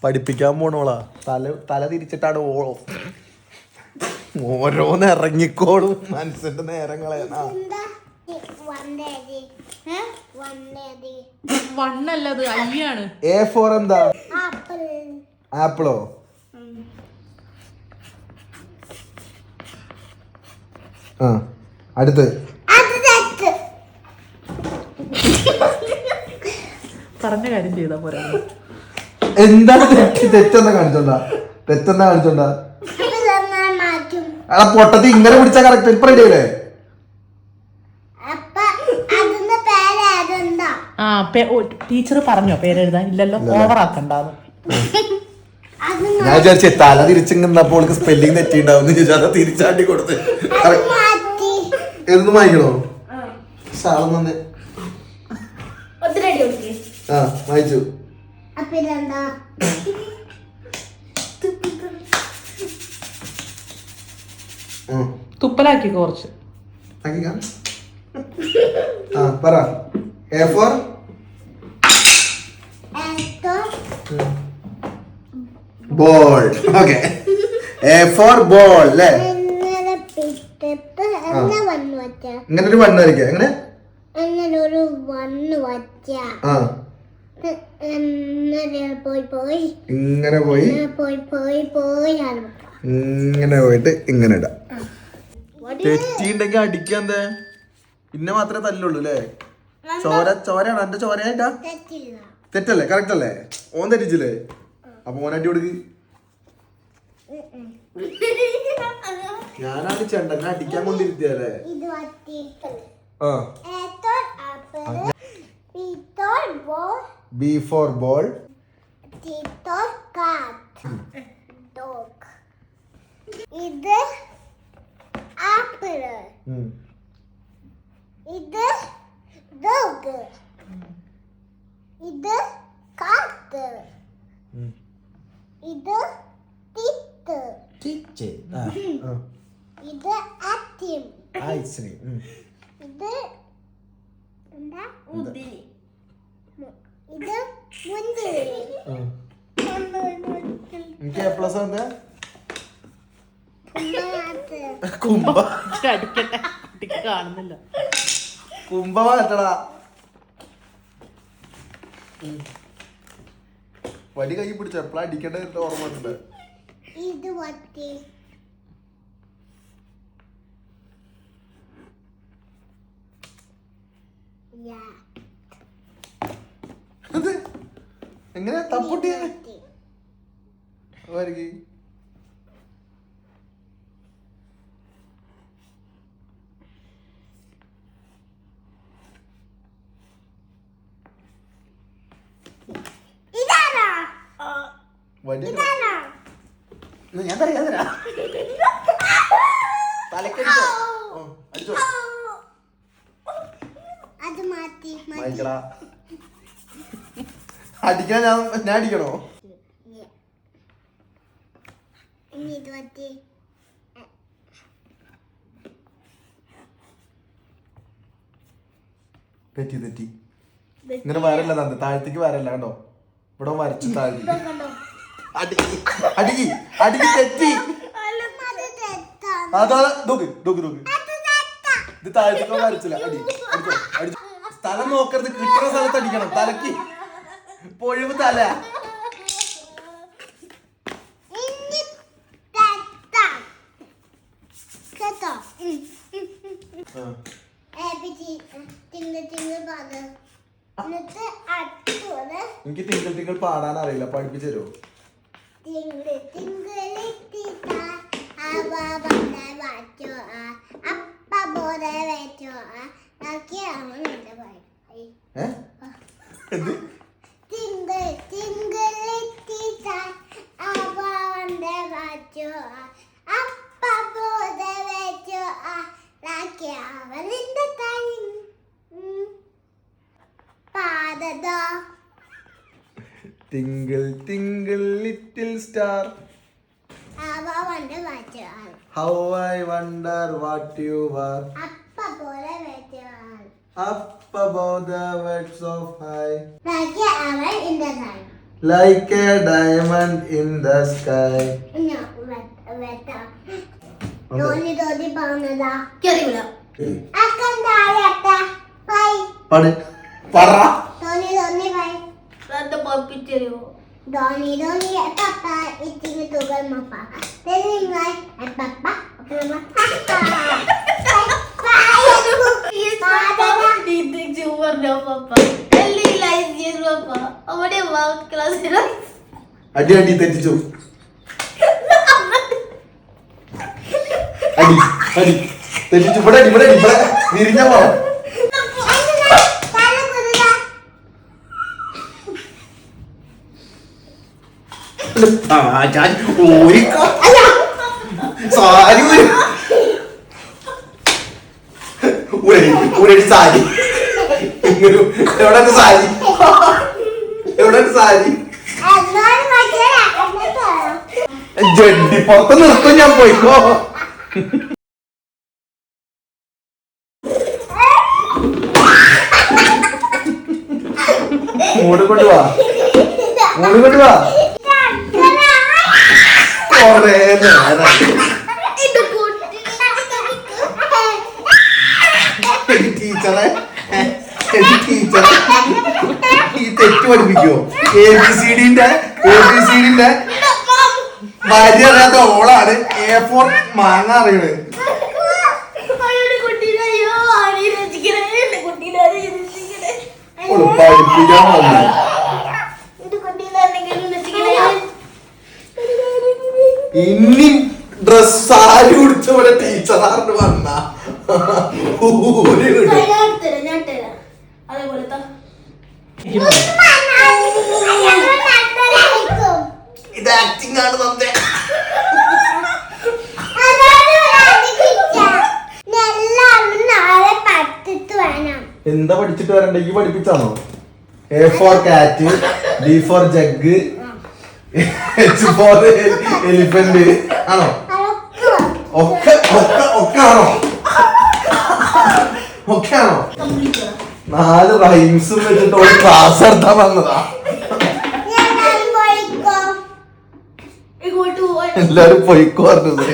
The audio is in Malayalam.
പഠിപ്പിക്കാൻ പോണോളാ. തല തിരിച്ചിട്ടാണ് ഓരോന്ന് ഇറങ്ങിക്കോളും. മനസ്സിന്റെ നേരം കളയണ. വണ്ണല്ലത് അയ്യാണ്. A4 എന്താ? ആപ്പിളോ? ആ അടുത്ത് പറഞ്ഞ കാര്യം ചെയ്താ പോരാ. എന്താ തെറ്റെന്താ കാണിച്ചോണ്ടാ? തെറ്റെന്താ കാണിച്ചോണ്ടാ? ആ പൊട്ടത്തി ഇങ്ങനെ പിടിച്ചാ കറക്റ്റ്. ഇപ്പൊ റെഡിയല്ലേ? ടീച്ചർ പറഞ്ഞോ പേരെഴുതാൻ? ഇല്ലല്ലോ, ഓവറാക്കണ്ടാന്ന്. ഞാൻ വിചാരിച്ചേ തല തിരിച്ചിങ്ങപ്പോൾ സ്പെല്ലിംഗ് തെറ്റിണ്ടാവും ചോദിച്ചാൽ തിരിച്ചാണ്ടി കൊടുത്ത്. എന്നും വായിക്കണോ? ശാളം വന്ന് ആ വായിച്ചു. തുപ്പലാക്കി കുറച്ച്. ആ പറ. A4 ball. Okay, A4 ball അല്ലേ? ഇങ്ങനെ ഒരു വണ്ണ് വരയ്ക്ക. എങ്ങനെ? ഇങ്ങനെ പോയി ഇങ്ങനെ പോയിട്ട് ഇങ്ങനെ ഇടാം. തെറ്റിണ്ടെങ്കിൽ അടിക്കാൻ. എന്താ പിന്നെ മാത്രമേ തല്ലുള്ളൂ അല്ലേ? ചോരയാണോ? എന്റെ ചോരയായിട്ടാ? തെറ്റല്ലേ? കറക്റ്റ് അല്ലേ? ഓൻ തെറ്റിച്ചില്ലേ? അപ്പൊ ഓനടി കൊടുക്ക്. ഞാനാണ് ചെണ്ടനെ അടിക്കാൻ കൊണ്ടിരുത്തിയല്ലേ? B4 ball. ഇത് ആപ്പിൾ. ഇത് ഡോഗ്. ഇത് കാറ്റ്. ഇത് ടീത്ത്. ഇത് ആറ്റിം. ഇത് എന്താ? മുന്തിരി. ഇത് മുന്തിരി. എനിക്ക് A+ എന്താ? കുംഭ അടിക്കട്ടെ. കുട്ടിക്ക് കാണുന്നില്ല. കുംഭ മാറ്റടാ. വടി കൈ പിടിച്ച എപ്പോഴാ അടിക്കേണ്ടത് ഓർമ്മ ഉണ്ട്. ഇത് വട്ടി. എങ്ങനെ തപ്പുട്ടിയ ഞാൻ അറിയാതരാ. തലക്കടിച്ചോ? അടിച്ചോ? അത് മാറ്റി അടിക്കാൻ ഞാൻ അടിക്കണോ? തെറ്റി. ഇങ്ങനെ വരല്ല തന്നെ, താഴത്തേക്ക് വരല്ല. കണ്ടോ ഇവിടെ വരച്ചു താഴത്തേക്ക്. അടിക്ക് തെറ്റി. അതാ ഇത് താഴത്തേക്കോ വരച്ചില്ല. അടിച്ചോ. സ്ഥലം നോക്കരുത്, കിട്ടുന്ന സ്ഥലത്ത് അടിക്കണം. തലക്ക് പൊഴിവ് തല. എനിക്ക് തിങ്കൾ പാടാൻ അറിയില്ല, പഠിപ്പിച്ചു തരുമോ? Tingle, tingle, little star. How I wonder what you are. Up above the words of high. Like our in the sun. Like a diamond in the sky. ഡോലി പറഞ്ഞതാ പാട് പറ. ഡോലി by Donny, Papa, eating it over Papa. Telling like at Papa, okay, Papa. അടി അടി തെറ്റിച്ചു. അടി അടി തെറ്റിച്ചു. ഇവിടെ അടി ഇവിടെ അടി ഇവിടെ വിരിഞ്ഞ പോ. സാരി സാരി എവിടെ സാരി എവിടെ സാരി ജഡ്ഡി പുറത്ത് നിർത്തും ഞാൻ പോയിക്കോ. മൂട് കൊണ്ട് വാ മൂട് കൊണ്ട് വാ. കൊറേ നേരം ടീച്ചറെ ടീച്ചറെ ഈ തെറ്റ് പഠിപ്പിക്കോ? ABCD-ന്റെ ഭാര്യ അറിയാത്ത ഓളാണ് A4 മാങ്ങ അറിയണത്. പഠിപ്പിക്കാൻ വന്നു. ഇനി ഡ്രസ് സാരി ഉടിച്ച ഇവിടെ ടീച്ചറാറിന് വന്ന ഇത് ആക്ടിങ് ആണ് തന്നെ. എന്താ പഠിച്ചിട്ട് വരണ്ട? ഈ പഠിപ്പിച്ചാണോ? A4 cat, D for jug, H for elephant ആണോ? ഒക്കെ ആണോ? ഒക്കെ ആണോ? 4 റൈംസും വെച്ചിട്ട് ഒരു ക്ലാസ് എടുത്താൻ വന്നതാ. എല്ലാരും പോയിക്കോ പറഞ്ഞത്.